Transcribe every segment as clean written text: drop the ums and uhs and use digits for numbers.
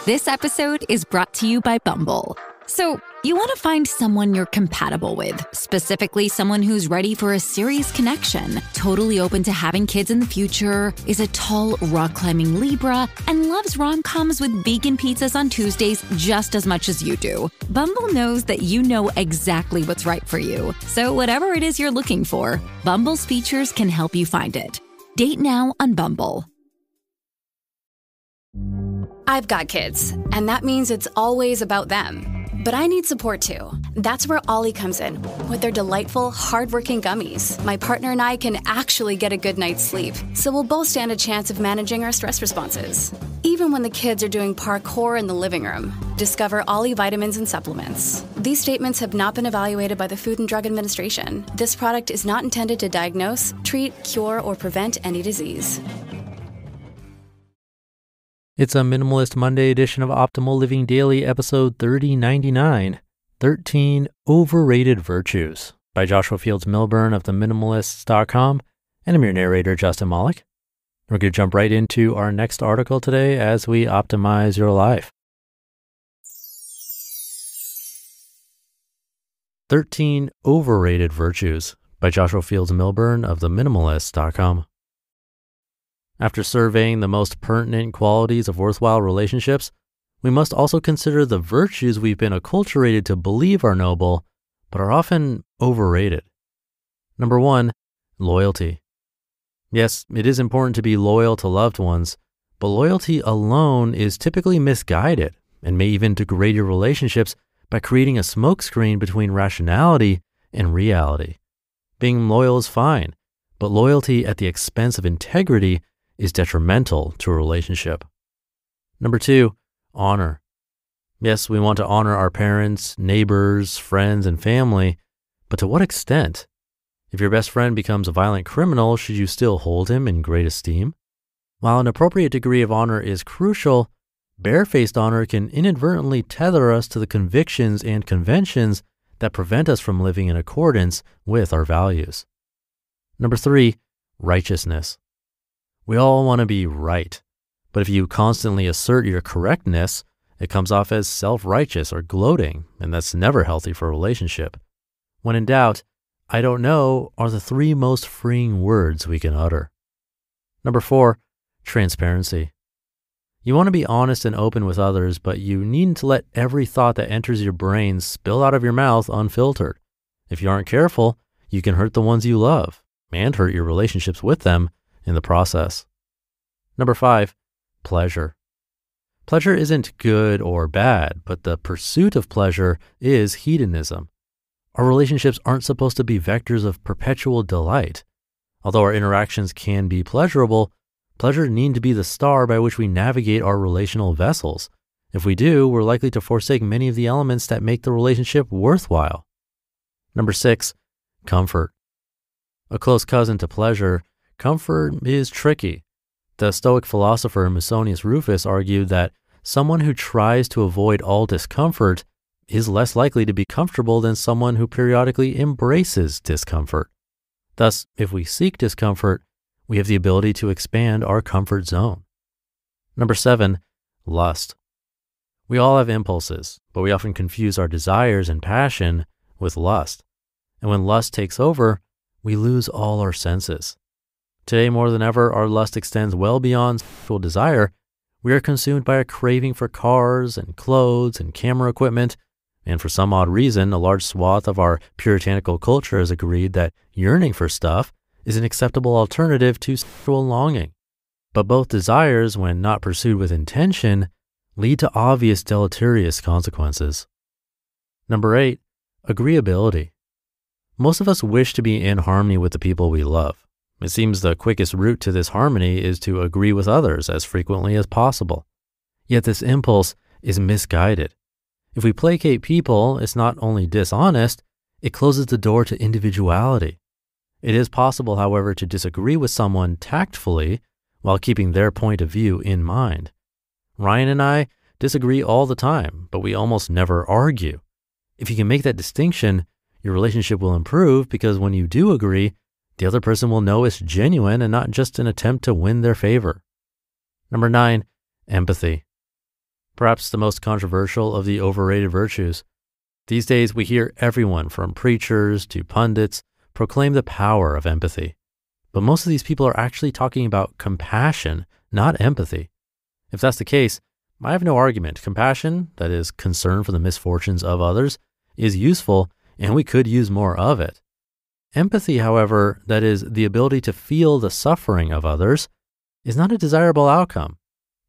This episode is brought to you by Bumble. So, you want to find someone you're compatible with, specifically someone who's ready for a serious connection, totally open to having kids in the future, is a tall, rock-climbing Libra, and loves rom-coms with vegan pizzas on Tuesdays just as much as you do. Bumble knows that you know exactly what's right for you. So whatever it is you're looking for, Bumble's features can help you find it. Date now on Bumble. I've got kids, and that means it's always about them. But I need support too. That's where Ollie comes in. With their delightful, hard-working gummies, my partner and I can actually get a good night's sleep, so we'll both stand a chance of managing our stress responses. Even when the kids are doing parkour in the living room. Discover Ollie vitamins and supplements. These statements have not been evaluated by the Food and Drug Administration. This product is not intended to diagnose, treat, cure, or prevent any disease. It's a Minimalist Monday edition of Optimal Living Daily, episode 3099, 13 Overrated Virtues by Joshua Fields Millburn of Minimalists.com, and I'm your narrator, Justin Malik. We're going to jump right into our next article today as we optimize your life. 13 Overrated Virtues by Joshua Fields Millburn of Minimalists.com. After surveying the most pertinent qualities of worthwhile relationships, we must also consider the virtues we've been acculturated to believe are noble, but are often overrated. Number 1, loyalty. Yes, it is important to be loyal to loved ones, but loyalty alone is typically misguided and may even degrade your relationships by creating a smokescreen between rationality and reality. Being loyal is fine, but loyalty at the expense of integrity is detrimental to a relationship. Number 2, honor. Yes, we want to honor our parents, neighbors, friends, and family, but to what extent? If your best friend becomes a violent criminal, should you still hold him in great esteem? While an appropriate degree of honor is crucial, barefaced honor can inadvertently tether us to the convictions and conventions that prevent us from living in accordance with our values. Number 3, righteousness. We all want to be right, but if you constantly assert your correctness, it comes off as self-righteous or gloating, and that's never healthy for a relationship. When in doubt, I don't know are the 3 most freeing words we can utter. Number 4, transparency. You want to be honest and open with others, but you needn't to let every thought that enters your brain spill out of your mouth unfiltered. If you aren't careful, you can hurt the ones you love and hurt your relationships with them in the process. Number 5, pleasure. Pleasure isn't good or bad, but the pursuit of pleasure is hedonism. Our relationships aren't supposed to be vectors of perpetual delight. Although our interactions can be pleasurable, pleasure needs to be the star by which we navigate our relational vessels. If we do, we're likely to forsake many of the elements that make the relationship worthwhile. Number 6, comfort. A close cousin to pleasure, comfort is tricky. The Stoic philosopher Musonius Rufus argued that someone who tries to avoid all discomfort is less likely to be comfortable than someone who periodically embraces discomfort. Thus, if we seek discomfort, we have the ability to expand our comfort zone. Number 7, lust. We all have impulses, but we often confuse our desires and passion with lust. And when lust takes over, we lose all our senses. Today, more than ever, our lust extends well beyond sexual desire. We are consumed by a craving for cars and clothes and camera equipment, and for some odd reason, a large swath of our puritanical culture has agreed that yearning for stuff is an acceptable alternative to sexual longing. But both desires, when not pursued with intention, lead to obvious deleterious consequences. Number 8, agreeability. Most of us wish to be in harmony with the people we love. It seems the quickest route to this harmony is to agree with others as frequently as possible. Yet this impulse is misguided. If we placate people, it's not only dishonest, it closes the door to individuality. It is possible, however, to disagree with someone tactfully while keeping their point of view in mind. Ryan and I disagree all the time, but we almost never argue. If you can make that distinction, your relationship will improve because when you do agree, the other person will know it's genuine and not just an attempt to win their favor. Number 9, empathy. perhaps the most controversial of the overrated virtues. These days, we hear everyone from preachers to pundits proclaim the power of empathy. But most of these people are actually talking about compassion, not empathy. If that's the case, I have no argument. Compassion, that is concern for the misfortunes of others, is useful and we could use more of it. Empathy, however, that is the ability to feel the suffering of others, is not a desirable outcome.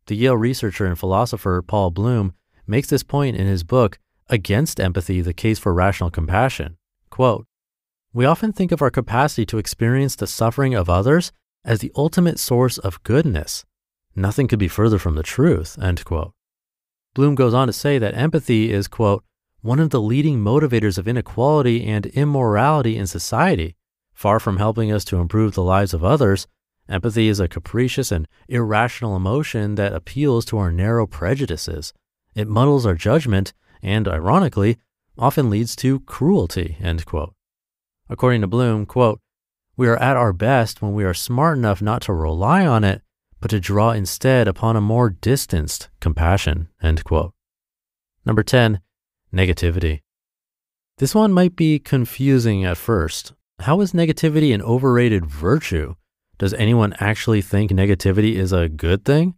The Yale researcher and philosopher Paul Bloom makes this point in his book, Against Empathy, The Case for Rational Compassion. Quote, "We often think of our capacity to experience the suffering of others as the ultimate source of goodness. Nothing could be further from the truth," end quote. Bloom goes on to say that empathy is, quote, "one of the leading motivators of inequality and immorality in society. Far from helping us to improve the lives of others, empathy is a capricious and irrational emotion that appeals to our narrow prejudices. It muddles our judgment and, ironically, often leads to cruelty," end quote. According to Bloom, quote, "We are at our best when we are smart enough not to rely on it, but to draw instead upon a more distanced compassion," end quote. Number 10, negativity. This one might be confusing at first. How is negativity an overrated virtue? Does anyone actually think negativity is a good thing?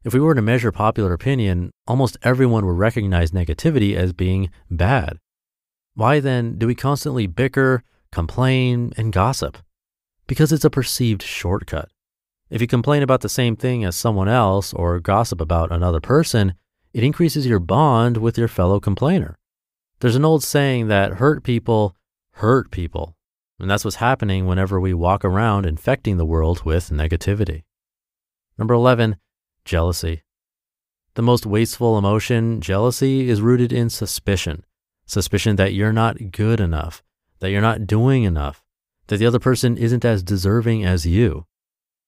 If we were to measure popular opinion, almost everyone would recognize negativity as being bad. Why then do we constantly bicker, complain, and gossip? Because it's a perceived shortcut. If you complain about the same thing as someone else or gossip about another person, it increases your bond with your fellow complainer. There's an old saying that hurt people hurt people, and that's what's happening whenever we walk around infecting the world with negativity. Number 11, jealousy. The most wasteful emotion, jealousy, is rooted in suspicion. Suspicion that you're not good enough, that you're not doing enough, that the other person isn't as deserving as you.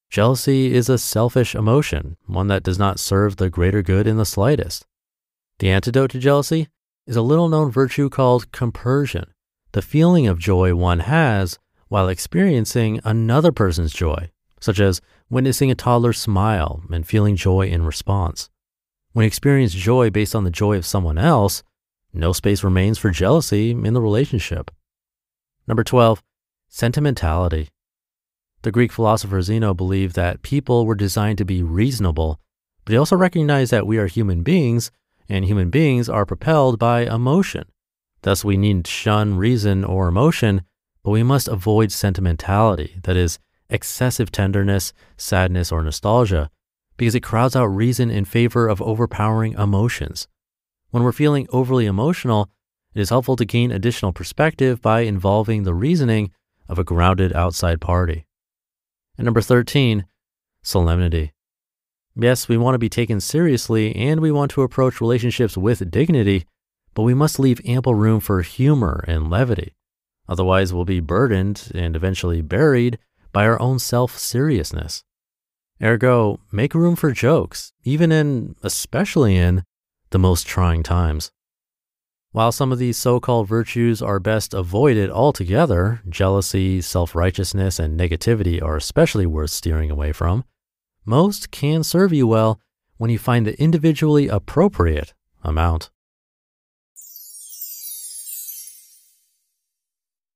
Jealousy is a selfish emotion, one that does not serve the greater good in the slightest. The antidote to jealousy is a little-known virtue called compersion, the feeling of joy one has while experiencing another person's joy, such as witnessing a toddler smile and feeling joy in response. When you experience joy based on the joy of someone else, no space remains for jealousy in the relationship. Number 12, sentimentality. The Greek philosopher Zeno believed that people were designed to be reasonable, but he also recognized that we are human beings, and human beings are propelled by emotion. Thus, we needn't shun reason or emotion, but we must avoid sentimentality, that is, excessive tenderness, sadness, or nostalgia, because it crowds out reason in favor of overpowering emotions. When we're feeling overly emotional, it is helpful to gain additional perspective by involving the reasoning of a grounded outside party. And number 13, solemnity. Yes, we want to be taken seriously and we want to approach relationships with dignity, but we must leave ample room for humor and levity. Otherwise, we'll be burdened and eventually buried by our own self-seriousness. Ergo, make room for jokes, especially in, the most trying times. While some of these so-called virtues are best avoided altogether, jealousy, self-righteousness, and negativity are especially worth steering away from, most can serve you well when you find the individually appropriate amount.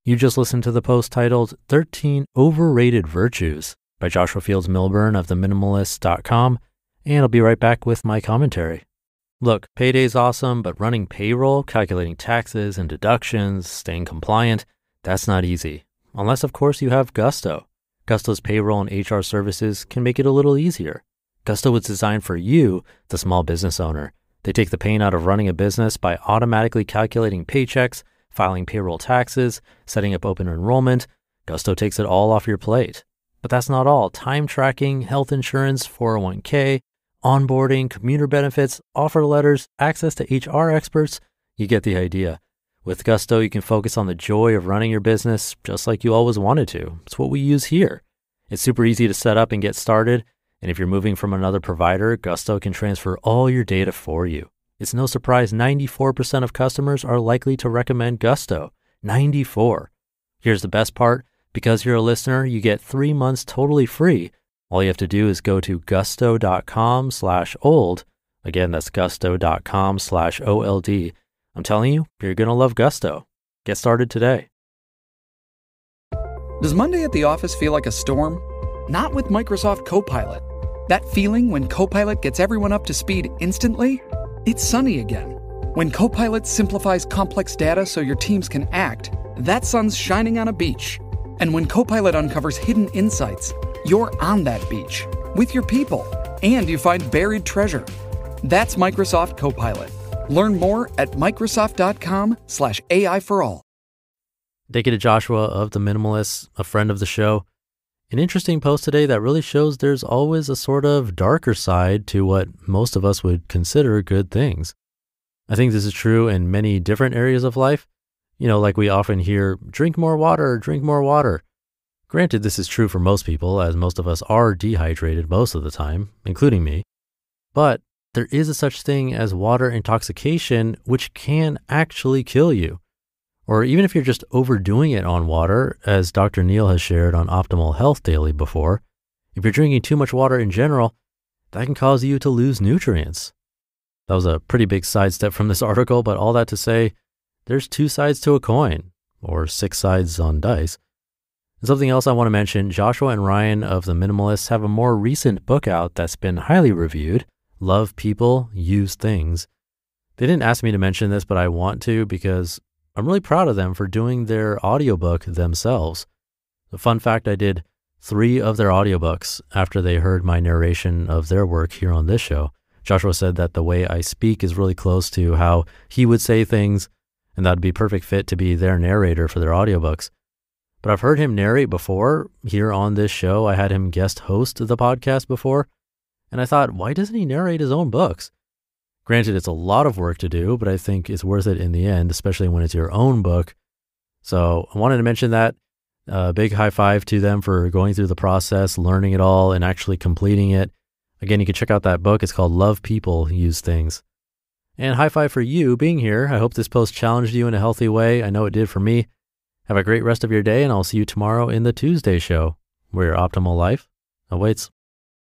You just listened to the post titled 13 Overrated Virtues by Joshua Fields Millburn of the Minimalists.com, and I'll be right back with my commentary. Look, payday's awesome, but running payroll, calculating taxes and deductions, staying compliant, that's not easy. Unless, of course, you have Gusto. Gusto's payroll and HR services can make it a little easier. Gusto was designed for you, the small business owner. They take the pain out of running a business by automatically calculating paychecks, filing payroll taxes, setting up open enrollment. Gusto takes it all off your plate. But that's not all. Time tracking, health insurance, 401k, onboarding, commuter benefits, offer letters, access to HR experts, you get the idea. With Gusto, you can focus on the joy of running your business just like you always wanted to. It's what we use here. It's super easy to set up and get started. And if you're moving from another provider, Gusto can transfer all your data for you. It's no surprise 94% of customers are likely to recommend Gusto. 94. Here's the best part. Because you're a listener, you get 3 months totally free. All you have to do is go to gusto.com/old Again, that's gusto.com/OLD. I'm telling you, you're going to love Gusto. Get started today. Does Monday at the office feel like a storm? Not with Microsoft Copilot. That feeling when Copilot gets everyone up to speed instantly? It's sunny again. When Copilot simplifies complex data so your teams can act, that sun's shining on a beach. And when Copilot uncovers hidden insights, you're on that beach with your people, and you find buried treasure. That's Microsoft Copilot. Learn more at Microsoft.com/AI for all. Thank you to Joshua of The Minimalists, a friend of the show. An interesting post today that really shows there's always a sort of darker side to what most of us would consider good things. I think this is true in many different areas of life. Like we often hear, drink more water, drink more water. Granted, this is true for most people, as most of us are dehydrated most of the time, including me. But there is a such thing as water intoxication, which can actually kill you. Or even if you're just overdoing it on water, as Dr. Neal has shared on Optimal Health Daily before, if you're drinking too much water in general, that can cause you to lose nutrients. That was a pretty big sidestep from this article, but all that to say, there's two sides to a coin, or 6 sides on dice. And something else I want to mention, Joshua and Ryan of The Minimalists have a more recent book out that's been highly reviewed, Love People, Use Things. They didn't ask me to mention this, but I want to because I'm really proud of them for doing their audiobook themselves. The fun fact, I did 3 of their audiobooks after they heard my narration of their work here on this show. Joshua said that the way I speak is really close to how he would say things, and that'd be perfect fit to be their narrator for their audiobooks. But I've heard him narrate before here on this show. I had him guest host the podcast before, and I thought, why doesn't he narrate his own books? Granted, it's a lot of work to do, but I think it's worth it in the end, especially when it's your own book. So I wanted to mention that. Big high five to them for going through the process, learning it all, and actually completing it. Again, you can check out that book. It's called Love People, Use Things. And high five for you being here. I hope this post challenged you in a healthy way. I know it did for me. Have a great rest of your day, and I'll see you tomorrow in the Tuesday show, where your optimal life awaits.